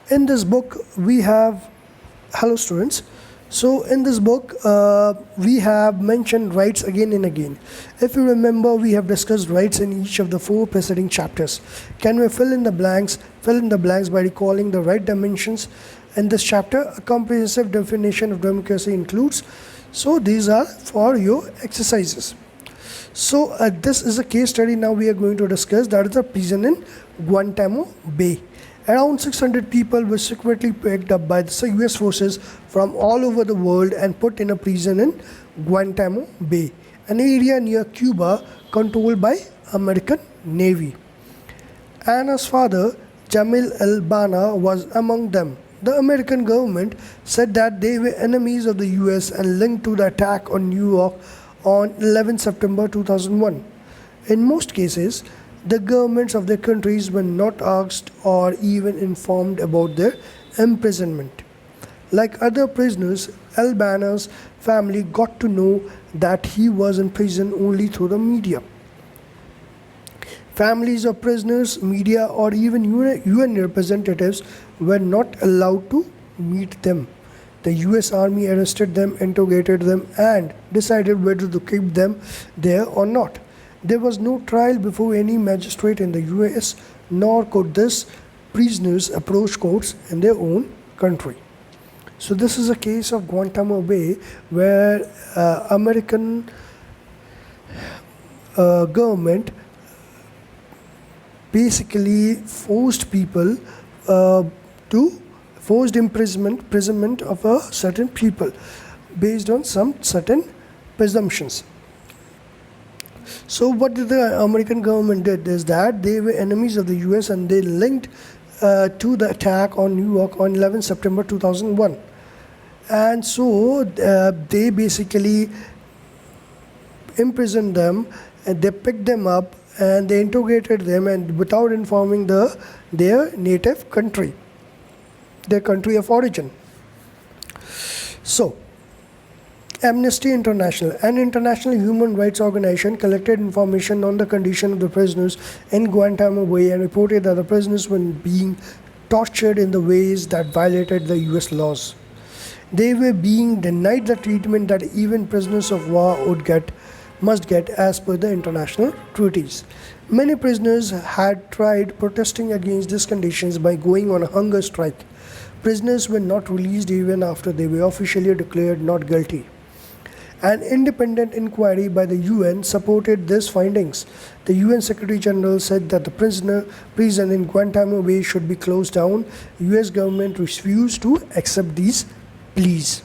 In this book, we have, hello students. So in this book, we have mentioned rights again and again. If you remember, we have discussed rights in each of the four preceding chapters. Can we fill in the blanks? Fill in the blanks by recalling the right dimensions. In this chapter, a comprehensive definition of democracy includes. So these are for your exercises. So this is a case study now we are going to discuss, that is the prison in Guantanamo Bay. Around 600 people were secretly picked up by the US forces from all over the world and put in a prison in Guantanamo Bay, an area near Cuba controlled by American Navy. Anna's father, Jamil al-Banna, was among them. The American government said that they were enemies of the US and linked to the attack on New York on 11 September 2001. In most cases, the governments of their countries were not asked or even informed about their imprisonment. Like other prisoners, al-Banna's family got to know that he was in prison only through the media. Families of prisoners, media, or even UN representatives were not allowed to meet them. The US Army arrested them, interrogated them, and decided whether to keep them there or not. There was no trial before any magistrate in the US, nor could these prisoners approach courts in their own country. So this is a case of Guantanamo Bay where American government basically forced people to forced imprisonment of a certain people based on some certain presumptions. So what did the American government did is that they were enemies of the US and they linked to the attack on New York on 11 September 2001. And so they basically imprisoned them and they picked them up and they interrogated them and without informing their native country, their country of origin. So Amnesty International, an international human rights organization, collected information on the condition of the prisoners in Guantanamo Bay and reported that the prisoners were being tortured in the ways that violated the US laws. They were being denied the treatment that even prisoners of war must get as per the international treaties. Many prisoners had tried protesting against these conditions by going on a hunger strike. Prisoners were not released even after they were officially declared not guilty. An independent inquiry by the UN supported these findings. The UN Secretary General said that the prison in Guantanamo Bay should be closed down. US government refused to accept these pleas.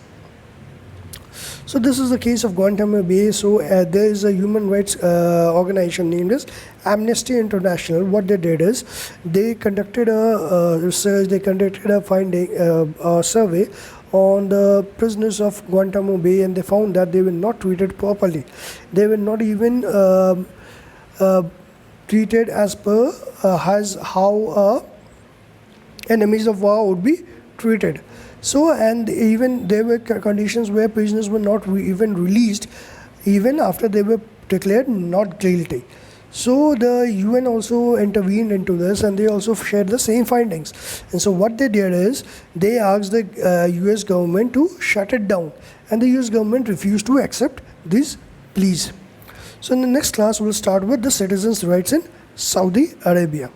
So this is the case of Guantanamo Bay. So there is a human rights organization named as Amnesty International. What they did is they conducted a research, they conducted a survey on the prisoners of Guantanamo Bay, and they found that they were not treated properly. They were not even treated as per as how enemies of war would be treated. So, and even there were conditions where prisoners were not even released even after they were declared not guilty. So the UN also intervened into this and they also shared the same findings. And so what they did is they asked the US government to shut it down, and the US government refused to accept these pleas. So in the next class we'll start with the citizens' rights in Saudi Arabia.